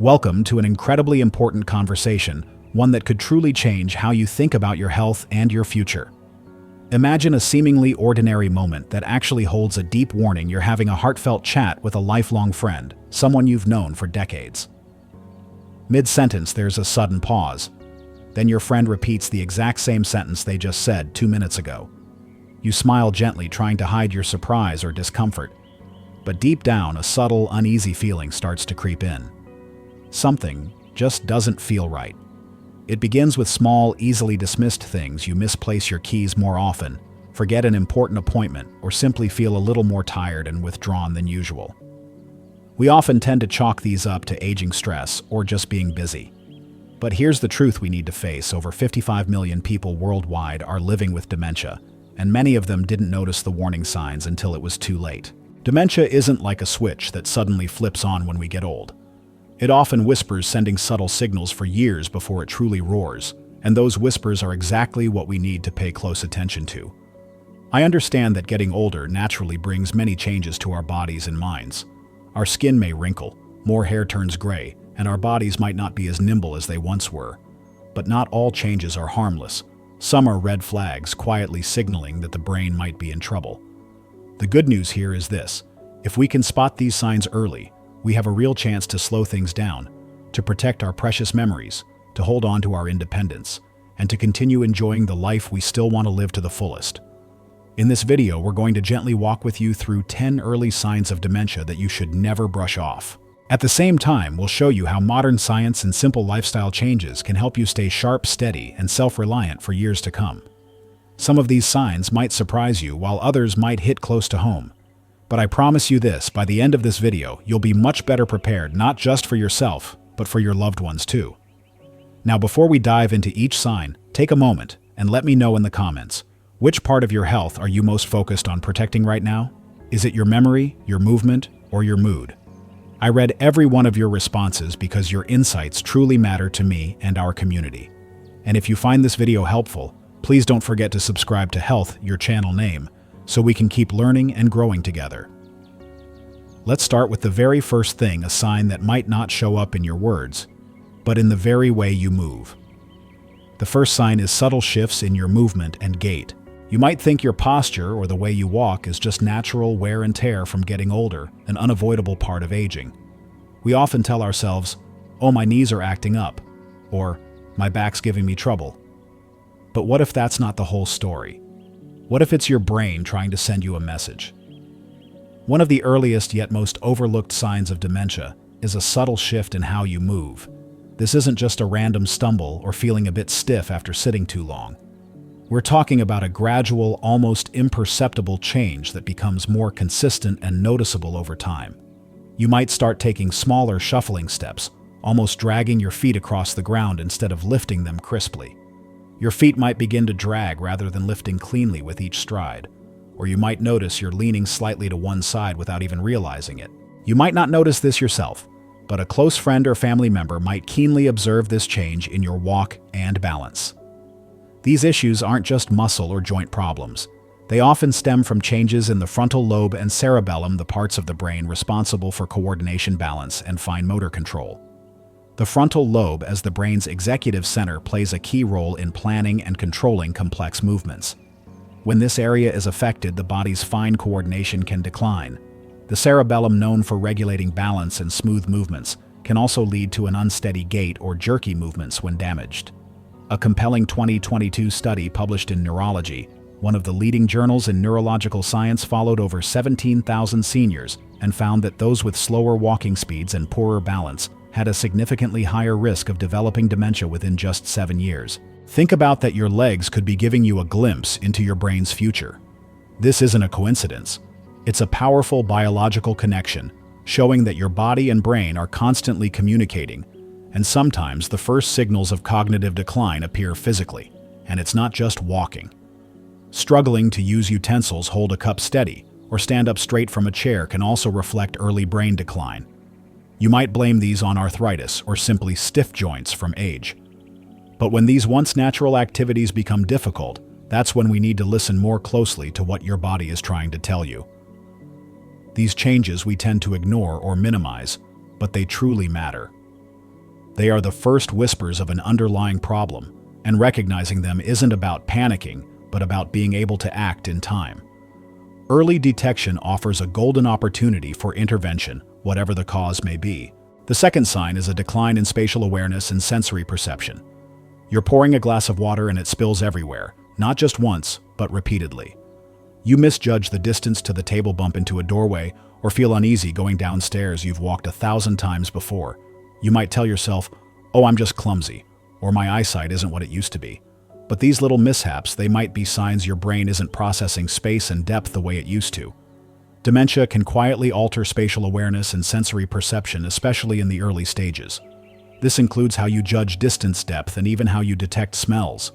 Welcome to an incredibly important conversation, one that could truly change how you think about your health and your future. Imagine a seemingly ordinary moment that actually holds a deep warning you're having a heartfelt chat with a lifelong friend, someone you've known for decades. Mid-sentence, there's a sudden pause. Then your friend repeats the exact same sentence they just said 2 minutes ago. You smile gently, trying to hide your surprise or discomfort. But deep down, a subtle, uneasy feeling starts to creep in. Something just doesn't feel right. It begins with small, easily dismissed things. You misplace your keys more often, forget an important appointment, or simply feel a little more tired and withdrawn than usual. We often tend to chalk these up to aging stress or just being busy. But here's the truth we need to face. Over 55 million people worldwide are living with dementia, and many of them didn't notice the warning signs until it was too late. Dementia isn't like a switch that suddenly flips on when we get old. It often whispers, sending subtle signals for years before it truly roars, and those whispers are exactly what we need to pay close attention to. I understand that getting older naturally brings many changes to our bodies and minds. Our skin may wrinkle, more hair turns gray, and our bodies might not be as nimble as they once were. But not all changes are harmless. Some are red flags, quietly signaling that the brain might be in trouble. The good news here is this: if we can spot these signs early, we have a real chance to slow things down, to protect our precious memories, to hold on to our independence, and to continue enjoying the life we still want to live to the fullest. In this video, we're going to gently walk with you through 10 early signs of dementia that you should never brush off. At the same time, we'll show you how modern science and simple lifestyle changes can help you stay sharp, steady, and self-reliant for years to come. Some of these signs might surprise you, while others might hit close to home. But I promise you this, by the end of this video, you'll be much better prepared, not just for yourself, but for your loved ones too. Now, before we dive into each sign, take a moment and let me know in the comments, which part of your health are you most focused on protecting right now? Is it your memory, your movement, or your mood? I read every one of your responses because your insights truly matter to me and our community. And if you find this video helpful, please don't forget to subscribe to Health, your channel name, so we can keep learning and growing together. Let's start with the very first thing, a sign that might not show up in your words, but in the very way you move. The first sign is subtle shifts in your movement and gait. You might think your posture or the way you walk is just natural wear and tear from getting older, an unavoidable part of aging. We often tell ourselves, "Oh, my knees are acting up," or "My back's giving me trouble." But what if that's not the whole story? What if it's your brain trying to send you a message? One of the earliest yet most overlooked signs of dementia is a subtle shift in how you move. This isn't just a random stumble or feeling a bit stiff after sitting too long. We're talking about a gradual, almost imperceptible change that becomes more consistent and noticeable over time. You might start taking smaller, shuffling steps, almost dragging your feet across the ground instead of lifting them crisply. Your feet might begin to drag rather than lifting cleanly with each stride, or you might notice you're leaning slightly to one side without even realizing it. You might not notice this yourself, but a close friend or family member might keenly observe this change in your walk and balance. These issues aren't just muscle or joint problems. They often stem from changes in the frontal lobe and cerebellum, the parts of the brain responsible for coordination, balance, and fine motor control. The frontal lobe, as the brain's executive center, plays a key role in planning and controlling complex movements. When this area is affected, the body's fine coordination can decline. The cerebellum, known for regulating balance and smooth movements, can also lead to an unsteady gait or jerky movements when damaged. A compelling 2022 study published in Neurology, one of the leading journals in neurological science, followed over 17,000 seniors and found that those with slower walking speeds and poorer balance had a significantly higher risk of developing dementia within just 7 years. Think about that, your legs could be giving you a glimpse into your brain's future. This isn't a coincidence. It's a powerful biological connection, showing that your body and brain are constantly communicating, and sometimes the first signals of cognitive decline appear physically, and it's not just walking. Struggling to use utensils, hold a cup steady, or stand up straight from a chair can also reflect early brain decline. You might blame these on arthritis or simply stiff joints from age. But when these once natural activities become difficult, that's when we need to listen more closely to what your body is trying to tell you. These changes we tend to ignore or minimize, but they truly matter. They are the first whispers of an underlying problem, and recognizing them isn't about panicking, but about being able to act in time. Early detection offers a golden opportunity for intervention, whatever the cause may be. The second sign is a decline in spatial awareness and sensory perception. You're pouring a glass of water and it spills everywhere, not just once, but repeatedly. You misjudge the distance to the table, bump into a doorway, or feel uneasy going downstairs you've walked 1,000 times before. You might tell yourself, "Oh, I'm just clumsy," or "My eyesight isn't what it used to be." But these little mishaps, they might be signs your brain isn't processing space and depth the way it used to. Dementia can quietly alter spatial awareness and sensory perception, especially in the early stages. This includes how you judge distance, depth, and even how you detect smells.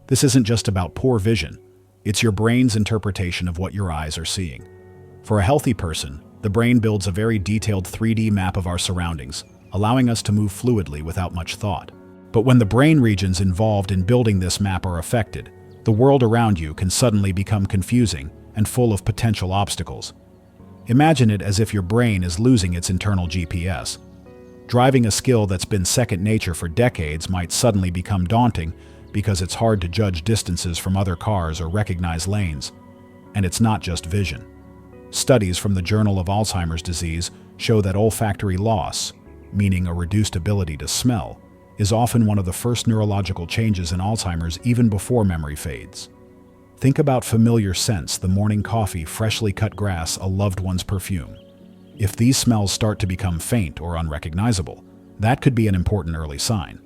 This isn't just about poor vision. It's your brain's interpretation of what your eyes are seeing. For a healthy person, the brain builds a very detailed 3D map of our surroundings, allowing us to move fluidly without much thought. But when the brain regions involved in building this map are affected, the world around you can suddenly become confusing and full of potential obstacles. Imagine it as if your brain is losing its internal GPS. Driving a skill that's been second nature for decades might suddenly become daunting because it's hard to judge distances from other cars or recognize lanes. And it's not just vision. Studies from the Journal of Alzheimer's Disease show that olfactory loss, meaning a reduced ability to smell, is often one of the first neurological changes in Alzheimer's even before memory fades. Think about familiar scents, the morning coffee, freshly cut grass, a loved one's perfume. If these smells start to become faint or unrecognizable, that could be an important early sign.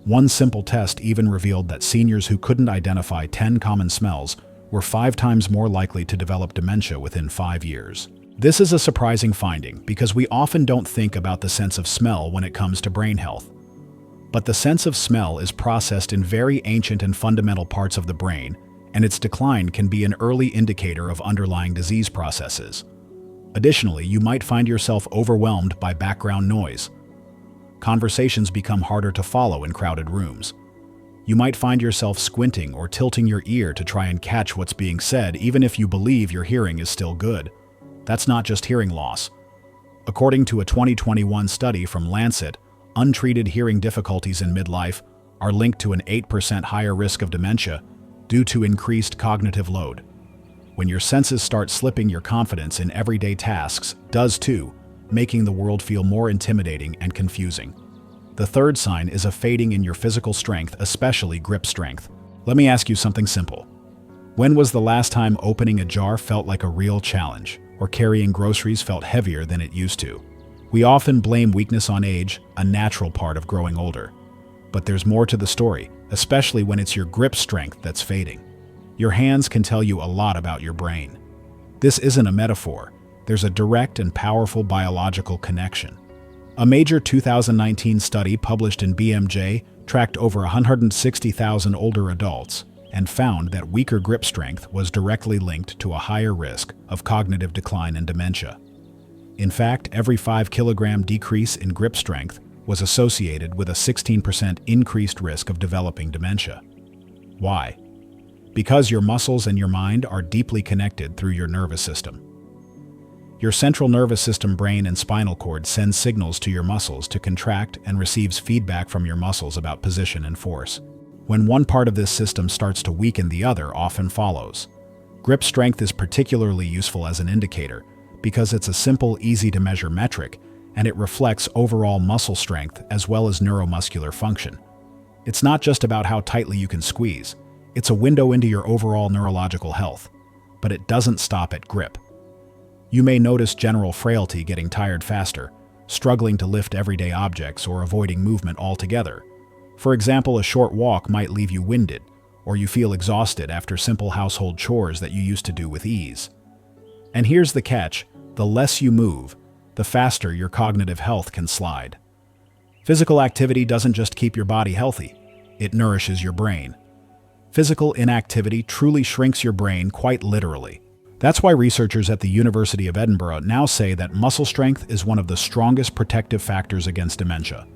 One simple test even revealed that seniors who couldn't identify 10 common smells were 5 times more likely to develop dementia within 5 years. This is a surprising finding because we often don't think about the sense of smell when it comes to brain health. But the sense of smell is processed in very ancient and fundamental parts of the brain, and its decline can be an early indicator of underlying disease processes. Additionally, you might find yourself overwhelmed by background noise. Conversations become harder to follow in crowded rooms. You might find yourself squinting or tilting your ear to try and catch what's being said, even if you believe your hearing is still good. That's not just hearing loss. According to a 2021 study from Lancet, untreated hearing difficulties in midlife are linked to an 8% higher risk of dementia due to increased cognitive load. When your senses start slipping, your confidence in everyday tasks does too, making the world feel more intimidating and confusing. The third sign is a fading in your physical strength, especially grip strength. Let me ask you something simple. When was the last time opening a jar felt like a real challenge, or carrying groceries felt heavier than it used to? We often blame weakness on age, a natural part of growing older. But there's more to the story, especially when it's your grip strength that's fading. Your hands can tell you a lot about your brain. This isn't a metaphor. There's a direct and powerful biological connection. A major 2019 study published in BMJ tracked over 160,000 older adults and found that weaker grip strength was directly linked to a higher risk of cognitive decline and dementia. In fact, every 5-kilogram decrease in grip strength was associated with a 16% increased risk of developing dementia. Why? Because your muscles and your mind are deeply connected through your nervous system. Your central nervous system, brain, and spinal cord sends signals to your muscles to contract and receives feedback from your muscles about position and force. When one part of this system starts to weaken, the other often follows. Grip strength is particularly useful as an indicator because it's a simple, easy-to-measure metric, and it reflects overall muscle strength as well as neuromuscular function. It's not just about how tightly you can squeeze. It's a window into your overall neurological health. But it doesn't stop at grip. You may notice general frailty, getting tired faster, struggling to lift everyday objects, or avoiding movement altogether. For example, a short walk might leave you winded, or you feel exhausted after simple household chores that you used to do with ease. And here's the catch: the less you move, the faster your cognitive health can slide. Physical activity doesn't just keep your body healthy, it nourishes your brain. Physical inactivity truly shrinks your brain, quite literally. That's why researchers at the University of Edinburgh now say that muscle strength is one of the strongest protective factors against dementia.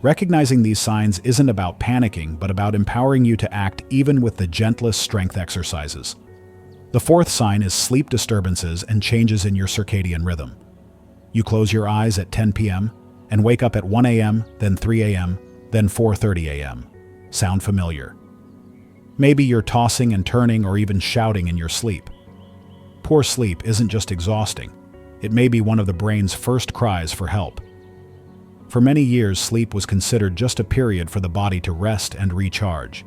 Recognizing these signs isn't about panicking, but about empowering you to act even with the gentlest strength exercises. The fourth sign is sleep disturbances and changes in your circadian rhythm. You close your eyes at 10 p.m., and wake up at 1 a.m., then 3 a.m., then 4:30 a.m. Sound familiar? Maybe you're tossing and turning or even shouting in your sleep. Poor sleep isn't just exhausting. It may be one of the brain's first cries for help. For many years, sleep was considered just a period for the body to rest and recharge.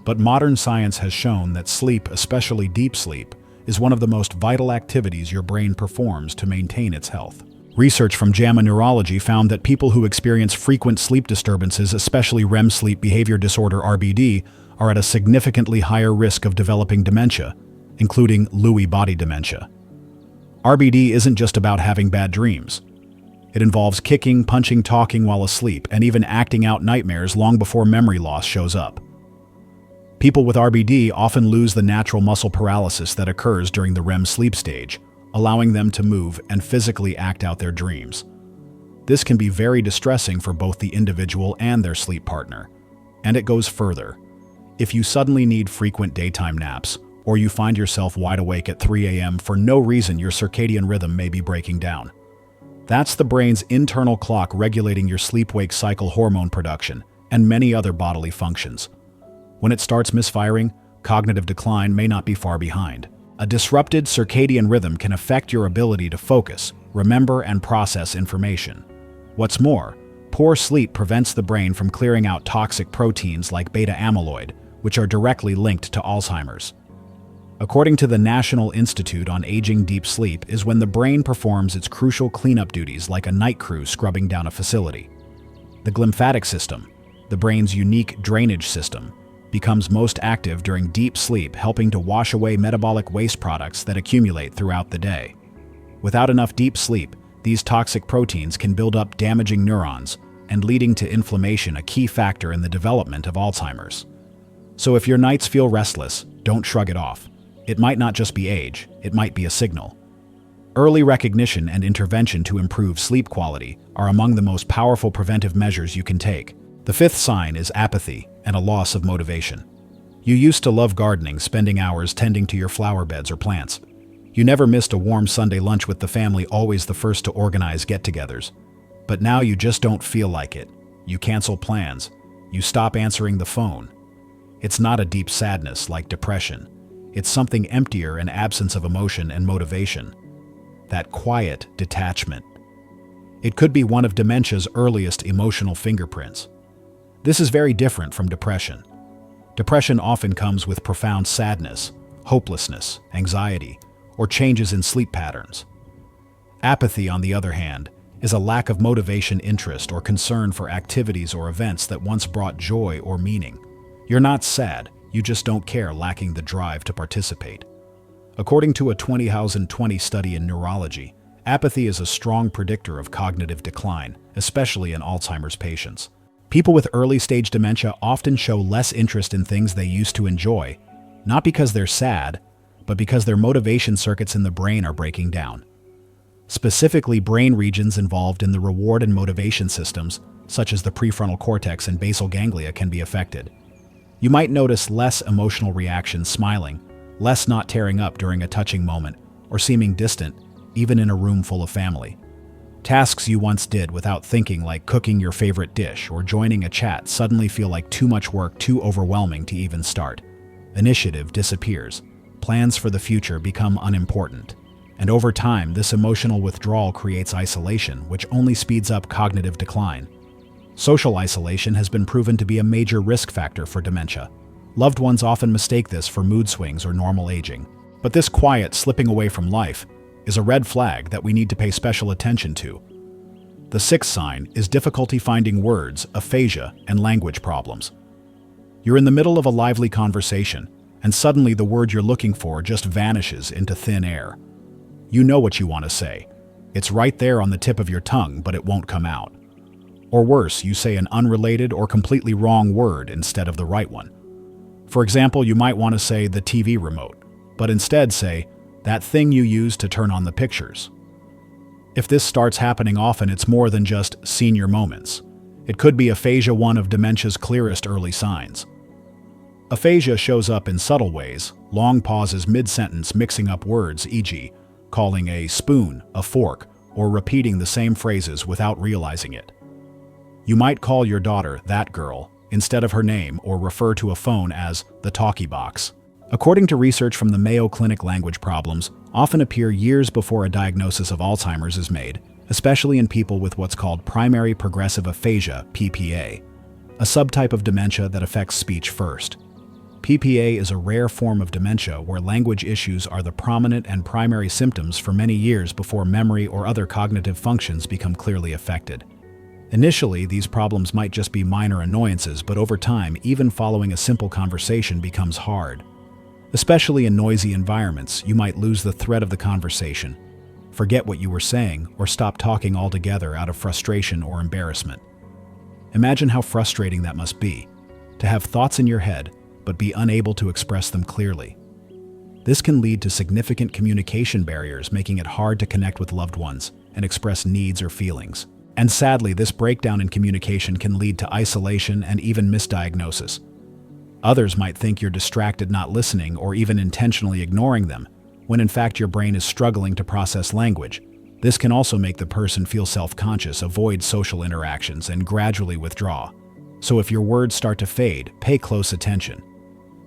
But modern science has shown that sleep, especially deep sleep, is one of the most vital activities your brain performs to maintain its health. Research from JAMA Neurology found that people who experience frequent sleep disturbances, especially REM sleep behavior disorder (RBD), are at a significantly higher risk of developing dementia, including Lewy body dementia. RBD isn't just about having bad dreams. It involves kicking, punching, talking while asleep, and even acting out nightmares long before memory loss shows up. People with RBD often lose the natural muscle paralysis that occurs during the REM sleep stage, allowing them to move and physically act out their dreams. This can be very distressing for both the individual and their sleep partner. And it goes further. If you suddenly need frequent daytime naps, or you find yourself wide awake at 3 a.m. for no reason, your circadian rhythm may be breaking down. That's the brain's internal clock regulating your sleep-wake cycle, hormone production, and many other bodily functions. When it starts misfiring, cognitive decline may not be far behind. A disrupted circadian rhythm can affect your ability to focus, remember, and process information. What's more, poor sleep prevents the brain from clearing out toxic proteins like beta amyloid, which are directly linked to Alzheimer's. According to the National Institute on Aging, deep sleep is when the brain performs its crucial cleanup duties like a night crew scrubbing down a facility. The glymphatic system, the brain's unique drainage system, becomes most active during deep sleep, helping to wash away metabolic waste products that accumulate throughout the day. Without enough deep sleep, these toxic proteins can build up, damaging neurons and leading to inflammation, a key factor in the development of Alzheimer's. So if your nights feel restless, don't shrug it off. It might not just be age, it might be a signal. Early recognition and intervention to improve sleep quality are among the most powerful preventive measures you can take. The fifth sign is apathy and a loss of motivation. You used to love gardening, spending hours tending to your flower beds or plants. You never missed a warm Sunday lunch with the family, always the first to organize get-togethers. But now you just don't feel like it. You cancel plans. You stop answering the phone. It's not a deep sadness like depression. It's something emptier, an absence of emotion and motivation. That quiet detachment. It could be one of dementia's earliest emotional fingerprints. This is very different from depression. Depression often comes with profound sadness, hopelessness, anxiety, or changes in sleep patterns. Apathy, on the other hand, is a lack of motivation, interest, or concern for activities or events that once brought joy or meaning. You're not sad, you just don't care, lacking the drive to participate. According to a 2020 study in neurology, apathy is a strong predictor of cognitive decline, especially in Alzheimer's patients. People with early-stage dementia often show less interest in things they used to enjoy, not because they're sad, but because their motivation circuits in the brain are breaking down. Specifically, brain regions involved in the reward and motivation systems, such as the prefrontal cortex and basal ganglia, can be affected. You might notice less emotional reactions, smiling, less not tearing up during a touching moment, or seeming distant, even in a room full of family. Tasks you once did without thinking, like cooking your favorite dish or joining a chat, suddenly feel like too much work, too overwhelming to even start. Initiative disappears. Plans for the future become unimportant. And over time, this emotional withdrawal creates isolation, which only speeds up cognitive decline. Social isolation has been proven to be a major risk factor for dementia. Loved ones often mistake this for mood swings or normal aging. But this quiet slipping away from life is a red flag that we need to pay special attention to. The sixth sign is difficulty finding words, aphasia, and language problems. You're in the middle of a lively conversation, and suddenly the word you're looking for just vanishes into thin air. You know what you want to say. It's right there on the tip of your tongue, but it won't come out. Or worse, you say an unrelated or completely wrong word instead of the right one. For example, you might want to say the TV remote, but instead say, that thing you use to turn on the pictures. If this starts happening often, it's more than just senior moments. It could be aphasia, one of dementia's clearest early signs. Aphasia shows up in subtle ways, long pauses mid-sentence, mixing up words, e.g., calling a spoon a fork, or repeating the same phrases without realizing it. You might call your daughter "that girl" instead of her name or refer to a phone as the talkie box. According to research from the Mayo Clinic, language problems often appear years before a diagnosis of Alzheimer's is made, especially in people with what's called primary progressive aphasia, PPA, a subtype of dementia that affects speech first. PPA is a rare form of dementia where language issues are the prominent and primary symptoms for many years before memory or other cognitive functions become clearly affected. Initially, these problems might just be minor annoyances, but over time, even following a simple conversation becomes hard. Especially in noisy environments, you might lose the thread of the conversation, forget what you were saying, or stop talking altogether out of frustration or embarrassment. Imagine how frustrating that must be, to have thoughts in your head, but be unable to express them clearly. This can lead to significant communication barriers, making it hard to connect with loved ones and express needs or feelings. And sadly, this breakdown in communication can lead to isolation and even misdiagnosis. Others might think you're distracted, not listening, or even intentionally ignoring them, when in fact your brain is struggling to process language. This can also make the person feel self-conscious, avoid social interactions, and gradually withdraw. So if your words start to fade, pay close attention.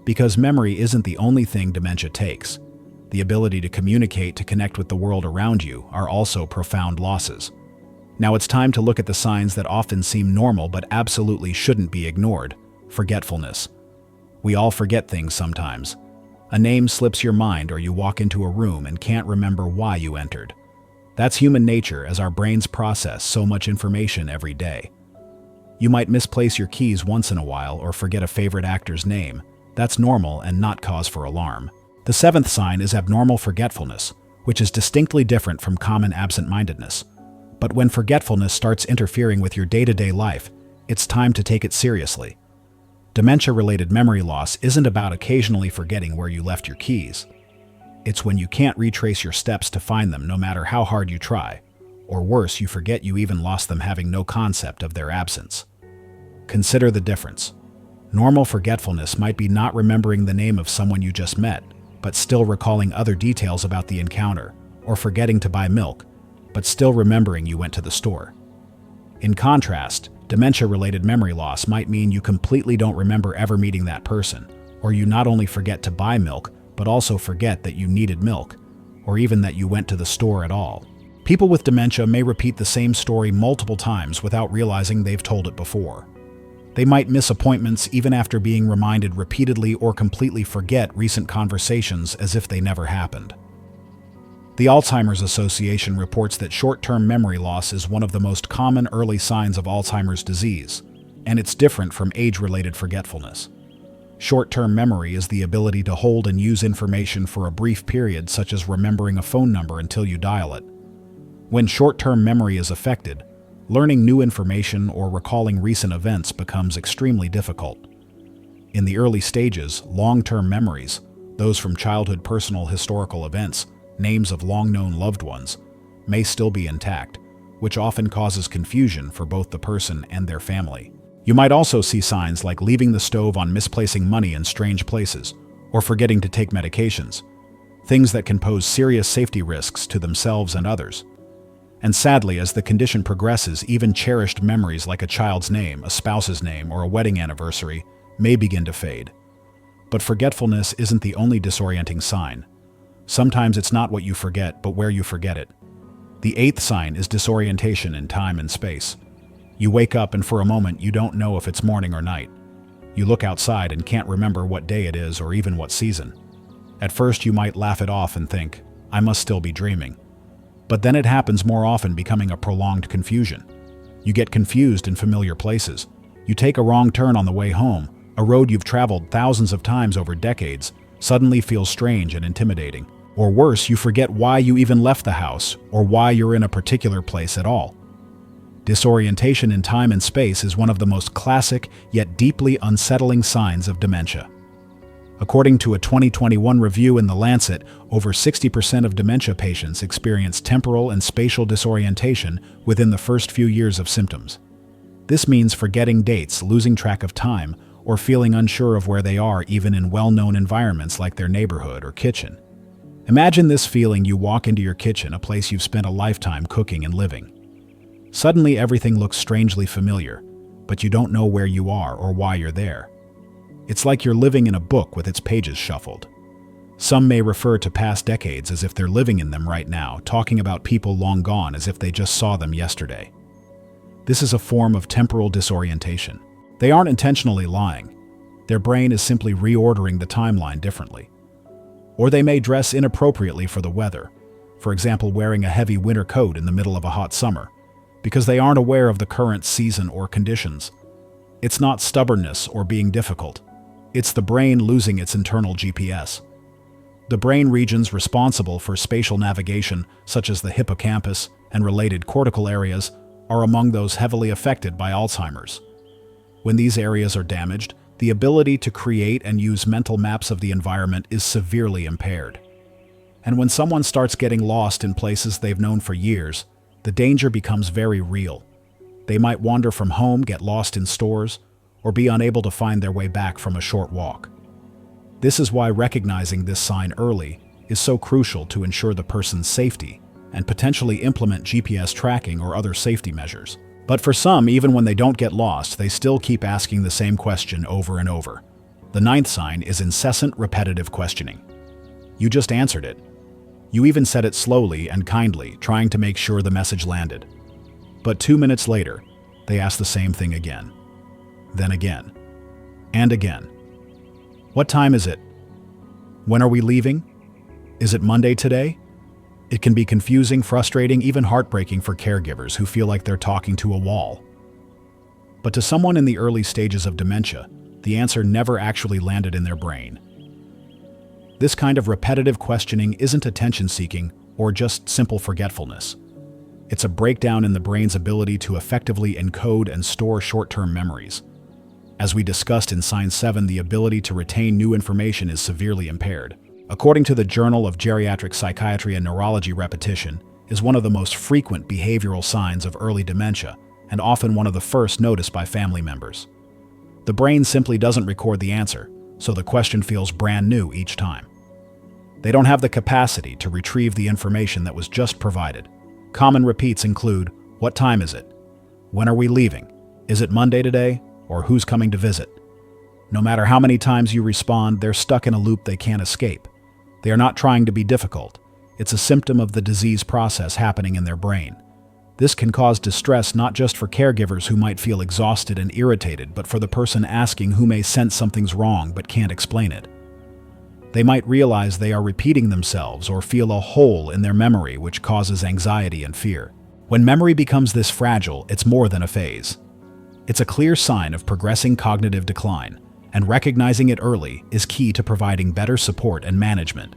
Because memory isn't the only thing dementia takes. The ability to communicate, to connect with the world around you, are also profound losses. Now it's time to look at the signs that often seem normal but absolutely shouldn't be ignored. Forgetfulness. We all forget things sometimes. A name slips your mind, or you walk into a room and can't remember why you entered. That's human nature, as our brains process so much information every day. You might misplace your keys once in a while or forget a favorite actor's name. That's normal and not cause for alarm. The seventh sign is abnormal forgetfulness, which is distinctly different from common absent-mindedness. But when forgetfulness starts interfering with your day-to-day life, it's time to take it seriously. Dementia-related memory loss isn't about occasionally forgetting where you left your keys. It's when you can't retrace your steps to find them no matter how hard you try. Or worse, you forget you even lost them, having no concept of their absence. Consider the difference. Normal forgetfulness might be not remembering the name of someone you just met, but still recalling other details about the encounter, or forgetting to buy milk, but still remembering you went to the store. In contrast, dementia-related memory loss might mean you completely don't remember ever meeting that person, or you not only forget to buy milk, but also forget that you needed milk, or even that you went to the store at all. People with dementia may repeat the same story multiple times without realizing they've told it before. They might miss appointments even after being reminded repeatedly, or completely forget recent conversations as if they never happened. The Alzheimer's Association reports that short-term memory loss is one of the most common early signs of Alzheimer's disease, and it's different from age-related forgetfulness. Short-term memory is the ability to hold and use information for a brief period, such as remembering a phone number until you dial it. When short-term memory is affected, learning new information or recalling recent events becomes extremely difficult. In the early stages, long-term memories, those from childhood personal historical events, names of long-known loved ones, may still be intact, which often causes confusion for both the person and their family. You might also see signs like leaving the stove on, misplacing money in strange places, or forgetting to take medications, things that can pose serious safety risks to themselves and others. And sadly, as the condition progresses, even cherished memories like a child's name, a spouse's name, or a wedding anniversary may begin to fade. But forgetfulness isn't the only disorienting sign. Sometimes it's not what you forget, but where you forget it. The eighth sign is disorientation in time and space. You wake up and for a moment you don't know if it's morning or night. You look outside and can't remember what day it is or even what season. At first you might laugh it off and think, I must still be dreaming. But then it happens more often, becoming a prolonged confusion. You get confused in familiar places. You take a wrong turn on the way home. A road you've traveled thousands of times over decades suddenly feels strange and intimidating. Or worse, you forget why you even left the house or why you're in a particular place at all. Disorientation in time and space is one of the most classic yet deeply unsettling signs of dementia. According to a 2021 review in The Lancet, over 60% of dementia patients experience temporal and spatial disorientation within the first few years of symptoms. This means forgetting dates, losing track of time, or feeling unsure of where they are even in well-known environments like their neighborhood or kitchen. Imagine this feeling: you walk into your kitchen, a place you've spent a lifetime cooking and living. Suddenly everything looks strangely familiar, but you don't know where you are or why you're there. It's like you're living in a book with its pages shuffled. Some may refer to past decades as if they're living in them right now, talking about people long gone as if they just saw them yesterday. This is a form of temporal disorientation. They aren't intentionally lying. Their brain is simply reordering the timeline differently. Or they may dress inappropriately for the weather, for example, wearing a heavy winter coat in the middle of a hot summer, because they aren't aware of the current season or conditions. It's not stubbornness or being difficult. It's the brain losing its internal GPS. The brain regions responsible for spatial navigation, such as the hippocampus and related cortical areas, are among those heavily affected by Alzheimer's. When these areas are damaged, the ability to create and use mental maps of the environment is severely impaired. And when someone starts getting lost in places they've known for years, the danger becomes very real. They might wander from home, get lost in stores, or be unable to find their way back from a short walk. This is why recognizing this sign early is so crucial to ensure the person's safety and potentially implement GPS tracking or other safety measures. But for some, even when they don't get lost, they still keep asking the same question over and over. The ninth sign is incessant, repetitive questioning. You just answered it. You even said it slowly and kindly, trying to make sure the message landed. But 2 minutes later, they ask the same thing again. Then again. And again. What time is it? When are we leaving? Is it Monday today? It can be confusing, frustrating, even heartbreaking for caregivers who feel like they're talking to a wall. But to someone in the early stages of dementia, the answer never actually landed in their brain. This kind of repetitive questioning isn't attention-seeking or just simple forgetfulness. It's a breakdown in the brain's ability to effectively encode and store short-term memories. As we discussed in Sign 7, the ability to retain new information is severely impaired. According to the Journal of Geriatric Psychiatry and Neurology, repetition is one of the most frequent behavioral signs of early dementia and often one of the first noticed by family members. The brain simply doesn't record the answer, so the question feels brand new each time. They don't have the capacity to retrieve the information that was just provided. Common repeats include, what time is it? When are we leaving? Is it Monday today? Or who's coming to visit? No matter how many times you respond, they're stuck in a loop they can't escape. They are not trying to be difficult. It's a symptom of the disease process happening in their brain. This can cause distress not just for caregivers who might feel exhausted and irritated, but for the person asking, who may sense something's wrong but can't explain it. They might realize they are repeating themselves or feel a hole in their memory, which causes anxiety and fear. When memory becomes this fragile, it's more than a phase. It's a clear sign of progressing cognitive decline, and recognizing it early is key to providing better support and management.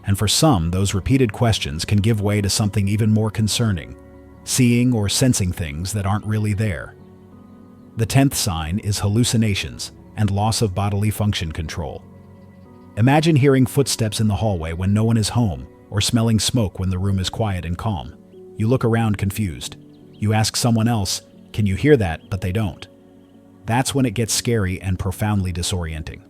And for some, those repeated questions can give way to something even more concerning: seeing or sensing things that aren't really there. The 10th sign is hallucinations and loss of bodily function control. Imagine hearing footsteps in the hallway when no one is home, or smelling smoke when the room is quiet and calm. You look around confused. You ask someone else, "Can you hear that?" but they don't. That's when it gets scary and profoundly disorienting.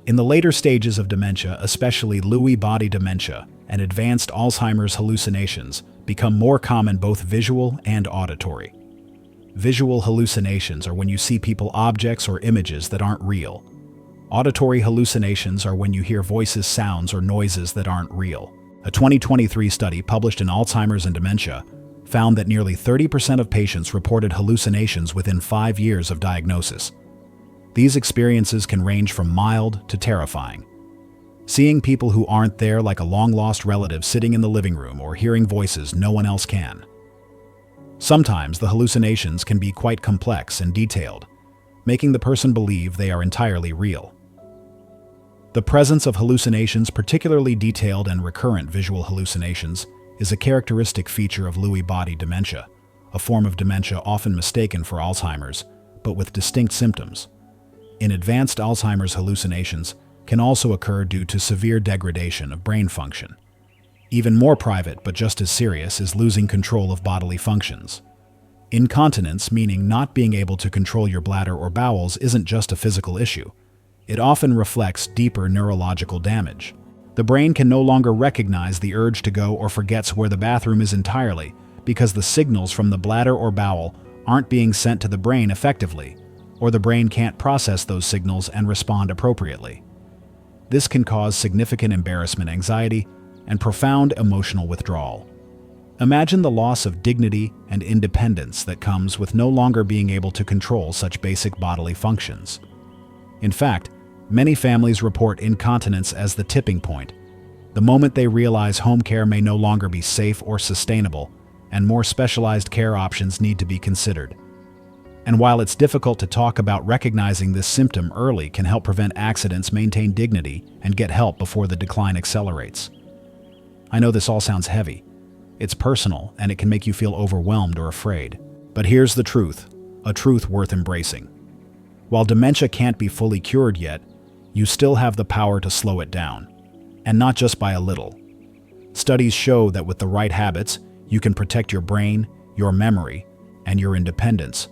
In the later stages of dementia, especially Lewy body dementia and advanced Alzheimer's, hallucinations become more common, both visual and auditory. Visual hallucinations are when you see people, objects, or images that aren't real. Auditory hallucinations are when you hear voices, sounds, or noises that aren't real. A 2023 study published in Alzheimer's and Dementia found that nearly 30% of patients reported hallucinations within 5 years of diagnosis. These experiences can range from mild to terrifying. Seeing people who aren't there, like a long-lost relative sitting in the living room, or hearing voices no one else can. Sometimes the hallucinations can be quite complex and detailed, making the person believe they are entirely real. The presence of hallucinations, particularly detailed and recurrent visual hallucinations, is a characteristic feature of Lewy body dementia, a form of dementia often mistaken for Alzheimer's, but with distinct symptoms. In advanced Alzheimer's, hallucinations can also occur due to severe degradation of brain function. Even more private, but just as serious, is losing control of bodily functions. Incontinence, meaning not being able to control your bladder or bowels, isn't just a physical issue. It often reflects deeper neurological damage. The brain can no longer recognize the urge to go or forgets where the bathroom is entirely because the signals from the bladder or bowel aren't being sent to the brain effectively, or the brain can't process those signals and respond appropriately. This can cause significant embarrassment, anxiety, and profound emotional withdrawal. Imagine the loss of dignity and independence that comes with no longer being able to control such basic bodily functions. In fact, many families report incontinence as the tipping point, the moment they realize home care may no longer be safe or sustainable, and more specialized care options need to be considered. And while it's difficult to talk about, recognizing this symptom early can help prevent accidents, maintain dignity, and get help before the decline accelerates. I know this all sounds heavy. It's personal, and it can make you feel overwhelmed or afraid. But here's the truth, a truth worth embracing. While dementia can't be fully cured yet, you still have the power to slow it down, and not just by a little. Studies show that with the right habits, you can protect your brain, your memory, and your independence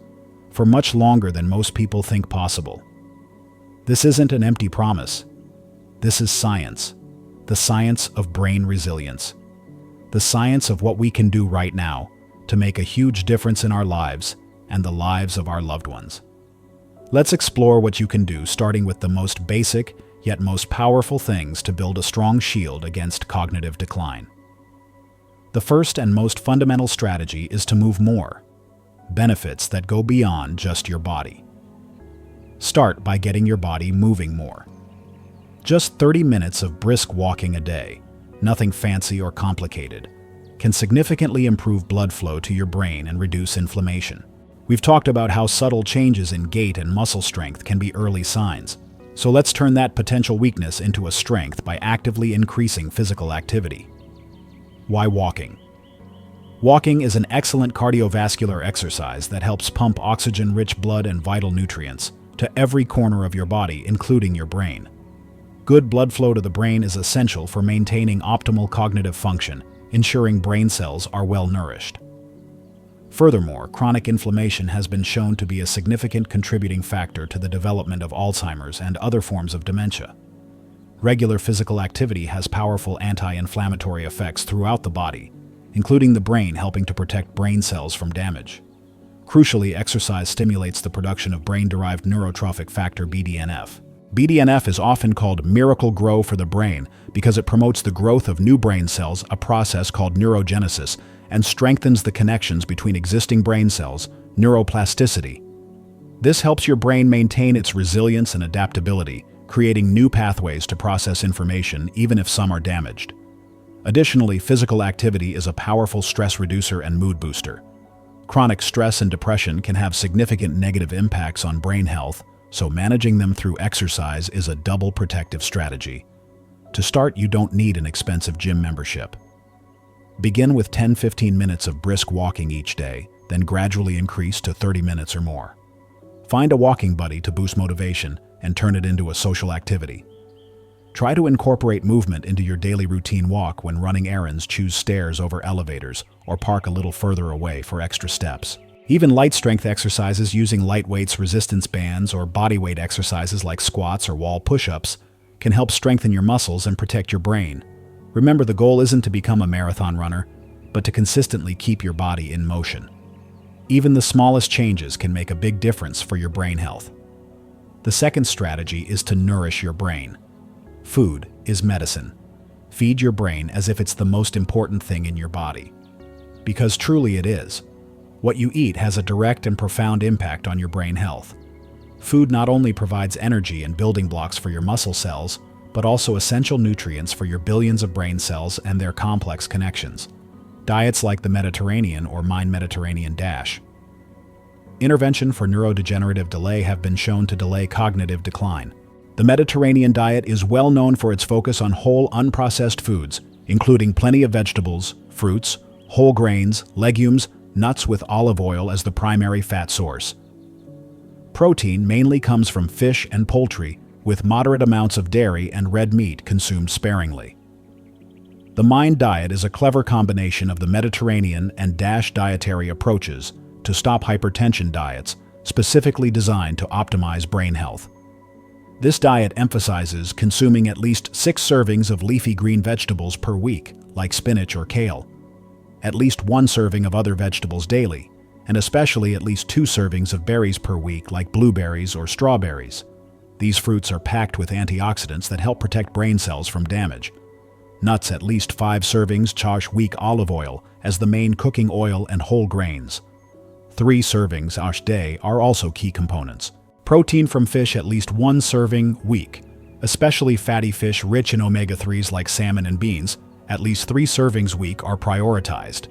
for much longer than most people think possible. This isn't an empty promise. This is science, the science of brain resilience, the science of what we can do right now to make a huge difference in our lives and the lives of our loved ones. Let's explore what you can do, starting with the most basic yet most powerful things to build a strong shield against cognitive decline. The first and most fundamental strategy is to move more. Benefits that go beyond just your body. Start by getting your body moving more. Just 30 minutes of brisk walking a day, nothing fancy or complicated, can significantly improve blood flow to your brain and reduce inflammation. We've talked about how subtle changes in gait and muscle strength can be early signs, so let's turn that potential weakness into a strength by actively increasing physical activity. Why walking? Walking is an excellent cardiovascular exercise that helps pump oxygen-rich blood and vital nutrients to every corner of your body, including your brain. Good blood flow to the brain is essential for maintaining optimal cognitive function, ensuring brain cells are well nourished. Furthermore, chronic inflammation has been shown to be a significant contributing factor to the development of Alzheimer's and other forms of dementia. Regular physical activity has powerful anti-inflammatory effects throughout the body, including the brain, helping to protect brain cells from damage. Crucially, exercise stimulates the production of brain-derived neurotrophic factor BDNF. BDNF is often called miracle grow for the brain because it promotes the growth of new brain cells, a process called neurogenesis, and strengthens the connections between existing brain cells, neuroplasticity. This helps your brain maintain its resilience and adaptability, creating new pathways to process information even if some are damaged. Additionally, physical activity is a powerful stress reducer and mood booster. Chronic stress and depression can have significant negative impacts on brain health, so managing them through exercise is a double protective strategy. To start, you don't need an expensive gym membership. Begin with 10-15 minutes of brisk walking each day, then gradually increase to 30 minutes or more. Find a walking buddy to boost motivation and turn it into a social activity. Try to incorporate movement into your daily routine. Walk when running errands, choose stairs over elevators, or park a little further away for extra steps. Even light strength exercises using light weights, resistance bands, or bodyweight exercises like squats or wall push-ups can help strengthen your muscles and protect your brain. Remember, the goal isn't to become a marathon runner, but to consistently keep your body in motion. Even the smallest changes can make a big difference for your brain health. The second strategy is to nourish your brain. Food is medicine. Feed your brain as if it's the most important thing in your body. Because truly it is. What you eat has a direct and profound impact on your brain health. Food not only provides energy and building blocks for your muscle cells, but also essential nutrients for your billions of brain cells and their complex connections. Diets like the Mediterranean or Mind Mediterranean Dash. Intervention for neurodegenerative delay have been shown to delay cognitive decline. The Mediterranean diet is well known for its focus on whole, unprocessed foods, including plenty of vegetables, fruits, whole grains, legumes, nuts with olive oil as the primary fat source. Protein mainly comes from fish and poultry, with moderate amounts of dairy and red meat consumed sparingly. The Mind diet is a clever combination of the Mediterranean and Dash dietary approaches to stop hypertension diets, specifically designed to optimize brain health. This diet emphasizes consuming at least 6 servings of leafy green vegetables per week, like spinach or kale, at least 1 serving of other vegetables daily, and especially at least 2 servings of berries per week, like blueberries or strawberries. These fruits are packed with antioxidants that help protect brain cells from damage. Nuts at least 5 servings, charge weak olive oil as the main cooking oil, and whole grains. 3 servings each day are also key components. Protein from fish at least 1 serving week, especially fatty fish rich in omega-3s like salmon and beans, at least 3 servings week are prioritized.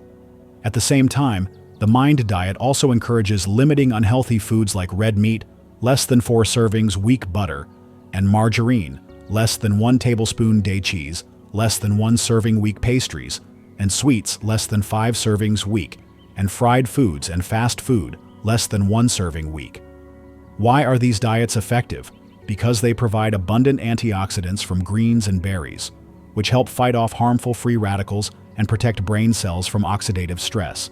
At the same time, the MIND diet also encourages limiting unhealthy foods like red meat, less than 4 servings week butter, and margarine, less than 1 tablespoon day cheese, less than 1 serving week pastries, and sweets less than 5 servings week, and fried foods and fast food less than 1 serving week. Why are these diets effective? Because they provide abundant antioxidants from greens and berries, which help fight off harmful free radicals and protect brain cells from oxidative stress.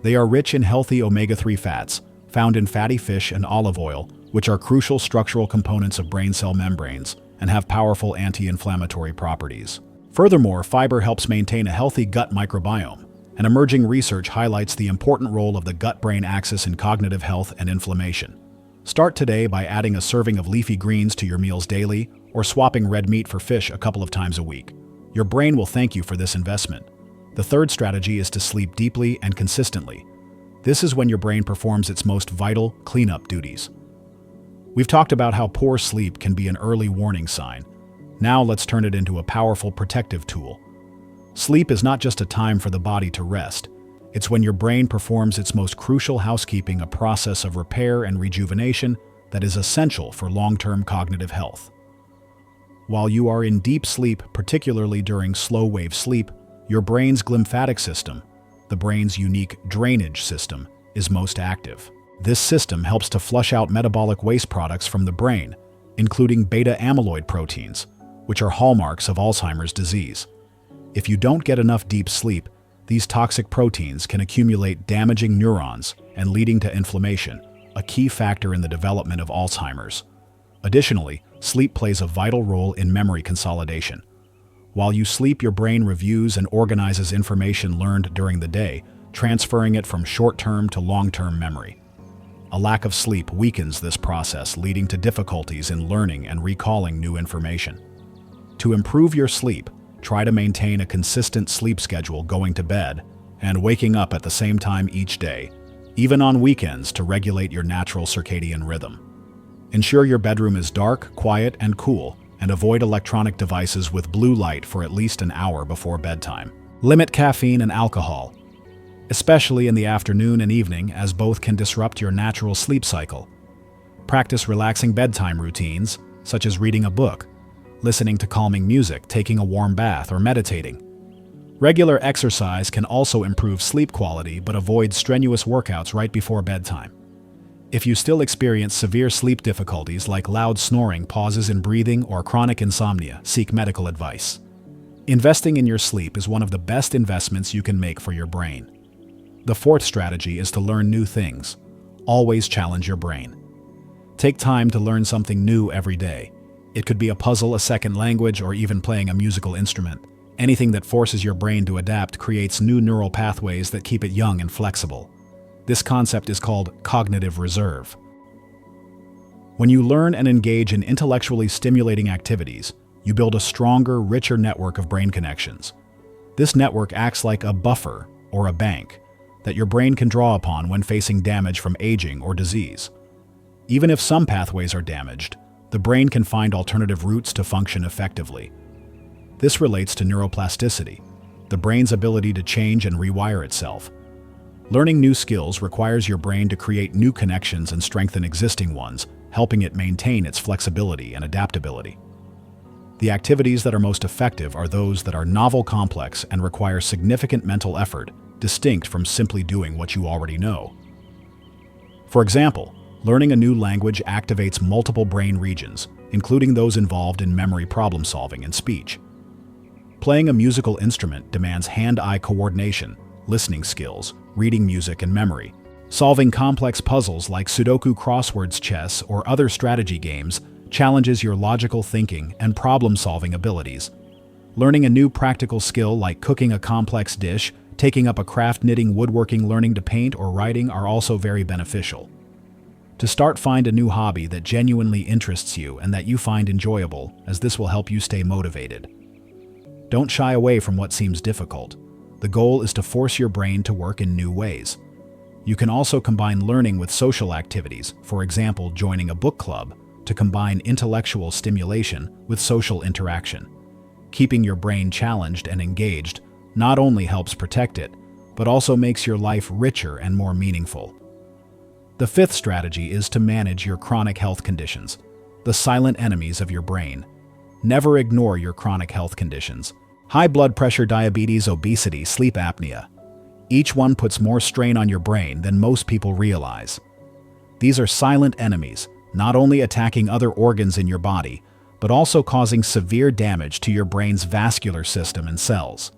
They are rich in healthy omega-3 fats, found in fatty fish and olive oil, which are crucial structural components of brain cell membranes and have powerful anti-inflammatory properties. Furthermore, fiber helps maintain a healthy gut microbiome, and emerging research highlights the important role of the gut-brain axis in cognitive health and inflammation. Start today by adding a serving of leafy greens to your meals daily or swapping red meat for fish a couple of times a week. Your brain will thank you for this investment. The third strategy is to sleep deeply and consistently. This is when your brain performs its most vital cleanup duties. We've talked about how poor sleep can be an early warning sign. Now let's turn it into a powerful protective tool. Sleep is not just a time for the body to rest. It's when your brain performs its most crucial housekeeping, a process of repair and rejuvenation that is essential for long-term cognitive health. While you are in deep sleep, particularly during slow-wave sleep, your brain's glymphatic system, the brain's unique drainage system, is most active. This system helps to flush out metabolic waste products from the brain, including beta-amyloid proteins, which are hallmarks of Alzheimer's disease. If you don't get enough deep sleep, these toxic proteins can accumulate, damaging neurons and leading to inflammation, a key factor in the development of Alzheimer's. Additionally, sleep plays a vital role in memory consolidation. While you sleep, your brain reviews and organizes information learned during the day, transferring it from short-term to long-term memory. A lack of sleep weakens this process, leading to difficulties in learning and recalling new information. To improve your sleep, try to maintain a consistent sleep schedule, going to bed and waking up at the same time each day, even on weekends, to regulate your natural circadian rhythm. Ensure your bedroom is dark, quiet, and cool, and avoid electronic devices with blue light for at least an hour before bedtime. Limit caffeine and alcohol, especially in the afternoon and evening, as both can disrupt your natural sleep cycle. Practice relaxing bedtime routines, such as reading a book, listening to calming music, taking a warm bath, or meditating. Regular exercise can also improve sleep quality, but avoid strenuous workouts right before bedtime. If you still experience severe sleep difficulties like loud snoring, pauses in breathing, or chronic insomnia, seek medical advice. Investing in your sleep is one of the best investments you can make for your brain. The fourth strategy is to learn new things. Always challenge your brain. Take time to learn something new every day. It could be a puzzle, a second language, or even playing a musical instrument. Anything that forces your brain to adapt creates new neural pathways that keep it young and flexible. This concept is called cognitive reserve. When you learn and engage in intellectually stimulating activities, you build a stronger, richer network of brain connections. This network acts like a buffer or a bank that your brain can draw upon when facing damage from aging or disease. Even if some pathways are damaged, the brain can find alternative routes to function effectively. This relates to neuroplasticity, the brain's ability to change and rewire itself. Learning new skills requires your brain to create new connections and strengthen existing ones, helping it maintain its flexibility and adaptability. The activities that are most effective are those that are novel, complex, and require significant mental effort, distinct from simply doing what you already know. For example, learning a new language activates multiple brain regions, including those involved in memory, problem solving, and speech. Playing a musical instrument demands hand-eye coordination, listening skills, reading music, and memory. Solving complex puzzles like Sudoku, crosswords, chess, or other strategy games challenges your logical thinking and problem-solving abilities. Learning a new practical skill like cooking a complex dish, taking up a craft, knitting, woodworking, learning to paint, or writing are also very beneficial. To start, find a new hobby that genuinely interests you and that you find enjoyable, as this will help you stay motivated. Don't shy away from what seems difficult. The goal is to force your brain to work in new ways. You can also combine learning with social activities, for example, joining a book club, to combine intellectual stimulation with social interaction. Keeping your brain challenged and engaged not only helps protect it, but also makes your life richer and more meaningful. The fifth strategy is to manage your chronic health conditions, the silent enemies of your brain. Never ignore your chronic health conditions. High blood pressure, diabetes, obesity, sleep apnea. Each one puts more strain on your brain than most people realize. These are silent enemies, not only attacking other organs in your body, but also causing severe damage to your brain's vascular system and cells.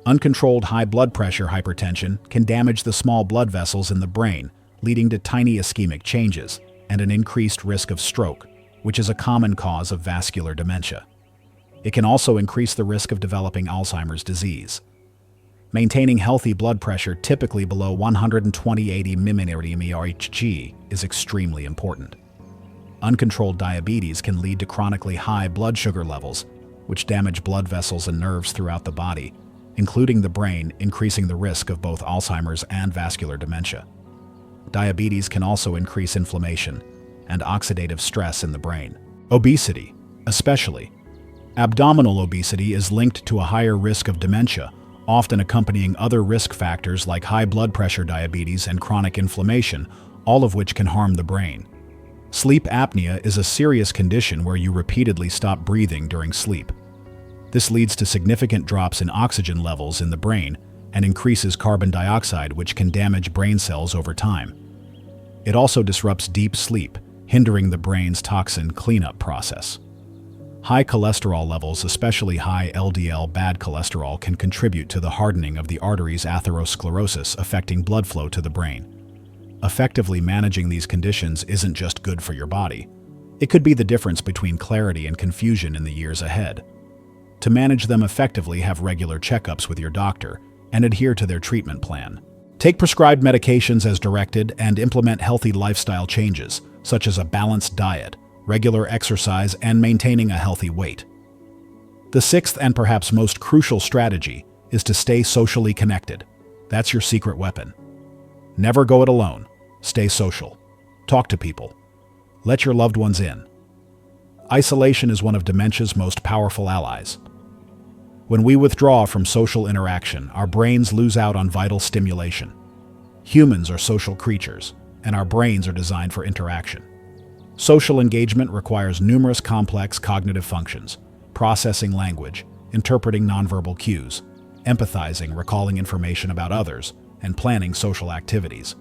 Uncontrolled high blood pressure, hypertension, can damage the small blood vessels in the brain, leading to tiny ischemic changes and an increased risk of stroke, which is a common cause of vascular dementia. It can also increase the risk of developing Alzheimer's disease. Maintaining healthy blood pressure, typically below 120/80 mmHg, is extremely important. Uncontrolled diabetes can lead to chronically high blood sugar levels, which damage blood vessels and nerves throughout the body, including the brain, increasing the risk of both Alzheimer's and vascular dementia. Diabetes can also increase inflammation and oxidative stress in the brain. Obesity, especially abdominal obesity, is linked to a higher risk of dementia, often accompanying other risk factors like high blood pressure, diabetes, and chronic inflammation, all of which can harm the brain. Sleep apnea is a serious condition where you repeatedly stop breathing during sleep. This leads to significant drops in oxygen levels in the brain and increases carbon dioxide, which can damage brain cells over time. It also disrupts deep sleep, hindering the brain's toxin cleanup process. High cholesterol levels, especially high LDL bad cholesterol, can contribute to the hardening of the arteries, atherosclerosis, affecting blood flow to the brain. Effectively managing these conditions isn't just good for your body. It could be the difference between clarity and confusion in the years ahead. To manage them effectively, have regular checkups with your doctor and adhere to their treatment plan. Take prescribed medications as directed and implement healthy lifestyle changes, such as a balanced diet, regular exercise, and maintaining a healthy weight. The sixth and perhaps most crucial strategy is to stay socially connected. That's your secret weapon. Never go it alone. Stay social. Talk to people. Let your loved ones in. Isolation is one of dementia's most powerful allies. When we withdraw from social interaction, our brains lose out on vital stimulation. Humans are social creatures, and our brains are designed for interaction. Social engagement requires numerous complex cognitive functions: processing language, interpreting nonverbal cues, empathizing, recalling information about others, and planning social activities.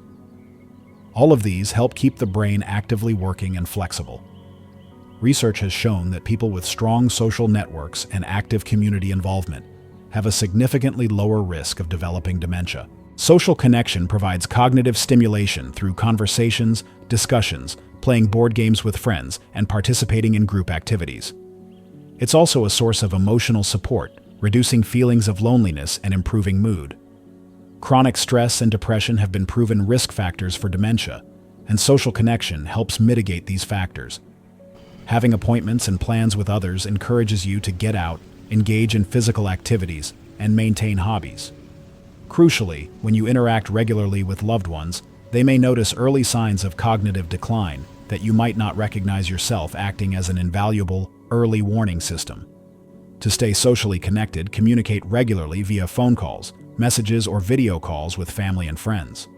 All of these help keep the brain actively working and flexible. Research has shown that people with strong social networks and active community involvement have a significantly lower risk of developing dementia. Social connection provides cognitive stimulation through conversations, discussions, playing board games with friends, and participating in group activities. It's also a source of emotional support, reducing feelings of loneliness and improving mood. Chronic stress and depression have been proven risk factors for dementia, and social connection helps mitigate these factors. Having appointments and plans with others encourages you to get out, engage in physical activities, and maintain hobbies. Crucially, when you interact regularly with loved ones, they may notice early signs of cognitive decline that you might not recognize yourself, acting as an invaluable early warning system. To stay socially connected, communicate regularly via phone calls, messages, or video calls with family and friends.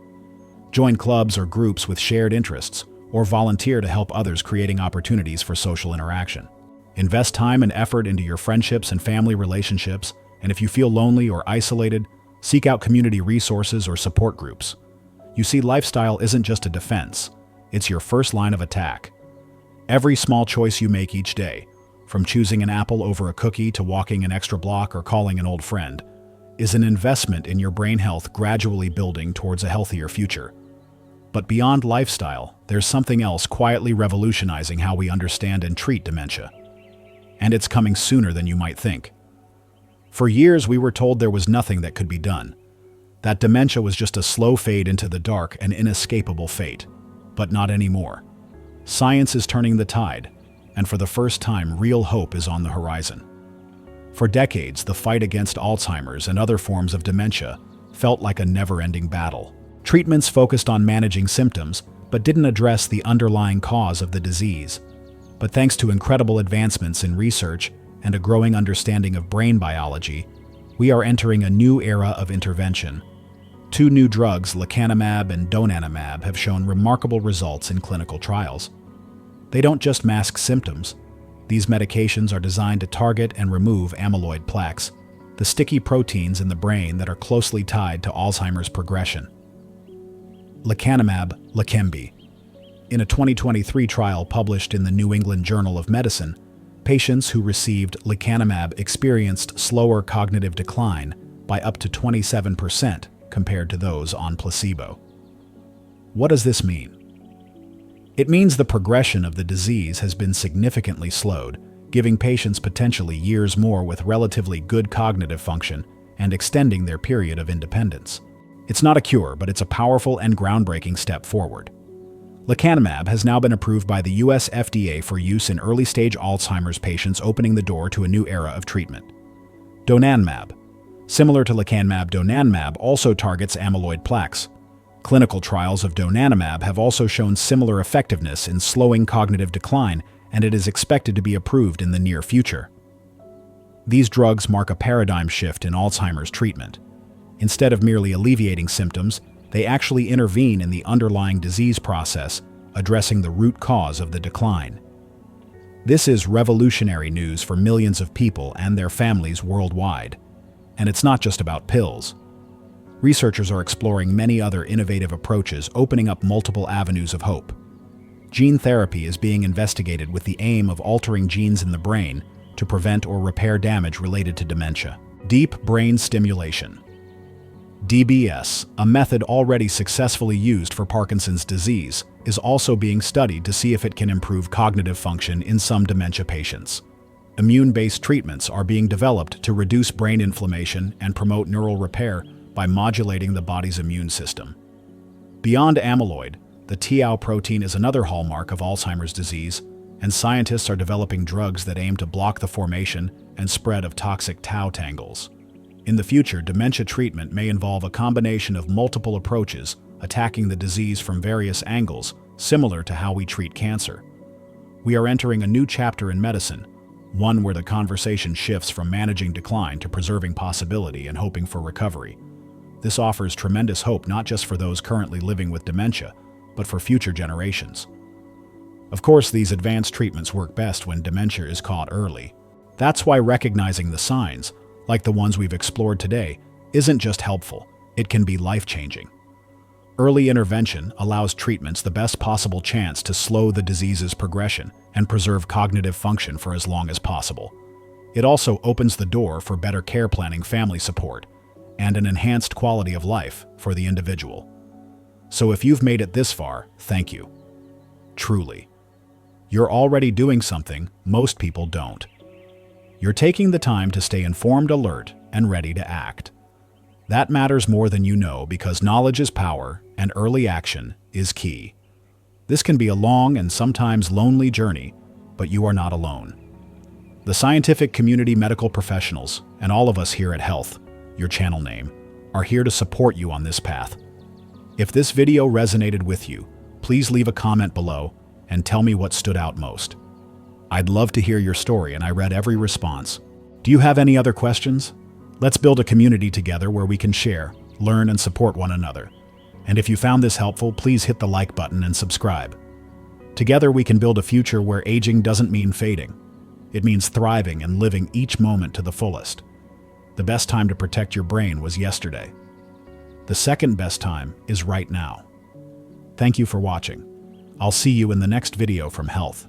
Join clubs or groups with shared interests, or volunteer to help others, creating opportunities for social interaction. Invest time and effort into your friendships and family relationships, and if you feel lonely or isolated, seek out community resources or support groups. You see, lifestyle isn't just a defense, it's your first line of attack. Every small choice you make each day, from choosing an apple over a cookie to walking an extra block or calling an old friend, is an investment in your brain health, gradually building towards a healthier future. But beyond lifestyle, there's something else quietly revolutionizing how we understand and treat dementia. And it's coming sooner than you might think. For years, we were told there was nothing that could be done, that dementia was just a slow fade into the dark and inescapable fate. But not anymore. Science is turning the tide, and for the first time, real hope is on the horizon. For decades, the fight against Alzheimer's and other forms of dementia felt like a never-ending battle. Treatments focused on managing symptoms, but didn't address the underlying cause of the disease. But thanks to incredible advancements in research and a growing understanding of brain biology, we are entering a new era of intervention. 2 new drugs, lecanemab and donanemab, have shown remarkable results in clinical trials. They don't just mask symptoms. These medications are designed to target and remove amyloid plaques, the sticky proteins in the brain that are closely tied to Alzheimer's progression. Lecanemab, Leqembi. In a 2023 trial published in the New England Journal of Medicine, patients who received lecanemab experienced slower cognitive decline by up to 27% compared to those on placebo. What does this mean? It means the progression of the disease has been significantly slowed, giving patients potentially years more with relatively good cognitive function and extending their period of independence. It's not a cure, but it's a powerful and groundbreaking step forward. Lecanemab has now been approved by the US FDA for use in early-stage Alzheimer's patients, opening the door to a new era of treatment. Donanemab. Similar to lecanemab, donanemab also targets amyloid plaques. Clinical trials of donanemab have also shown similar effectiveness in slowing cognitive decline, and it is expected to be approved in the near future. These drugs mark a paradigm shift in Alzheimer's treatment. Instead of merely alleviating symptoms, they actually intervene in the underlying disease process, addressing the root cause of the decline. This is revolutionary news for millions of people and their families worldwide. And it's not just about pills. Researchers are exploring many other innovative approaches, opening up multiple avenues of hope. Gene therapy is being investigated with the aim of altering genes in the brain to prevent or repair damage related to dementia. Deep brain stimulation. DBS, a method already successfully used for Parkinson's disease, is also being studied to see if it can improve cognitive function in some dementia patients. Immune-based treatments are being developed to reduce brain inflammation and promote neural repair by modulating the body's immune system. Beyond amyloid, the tau protein is another hallmark of Alzheimer's disease, and scientists are developing drugs that aim to block the formation and spread of toxic tau tangles. In the future, dementia treatment may involve a combination of multiple approaches, attacking the disease from various angles, similar to how we treat cancer. We are entering a new chapter in medicine, one where the conversation shifts from managing decline to preserving possibility and hoping for recovery. This offers tremendous hope not just for those currently living with dementia, but for future generations. Of course, these advanced treatments work best when dementia is caught early. That's why recognizing the signs, like the ones we've explored today, isn't just helpful, it can be life-changing. Early intervention allows treatments the best possible chance to slow the disease's progression and preserve cognitive function for as long as possible. It also opens the door for better care planning, family support, and an enhanced quality of life for the individual. So if you've made it this far, thank you. Truly. You're already doing something most people don't. You're taking the time to stay informed, alert, and ready to act. That matters more than you know, because knowledge is power and early action is key. This can be a long and sometimes lonely journey, but you are not alone. The scientific community, medical professionals, and all of us here at Health, your channel name, are here to support you on this path. If this video resonated with you, please leave a comment below and tell me what stood out most. I'd love to hear your story, and I read every response. Do you have any other questions? Let's build a community together where we can share, learn, and support one another. And if you found this helpful, please hit the like button and subscribe. Together we can build a future where aging doesn't mean fading. It means thriving and living each moment to the fullest. The best time to protect your brain was yesterday. The second best time is right now. Thank you for watching. I'll see you in the next video from Health.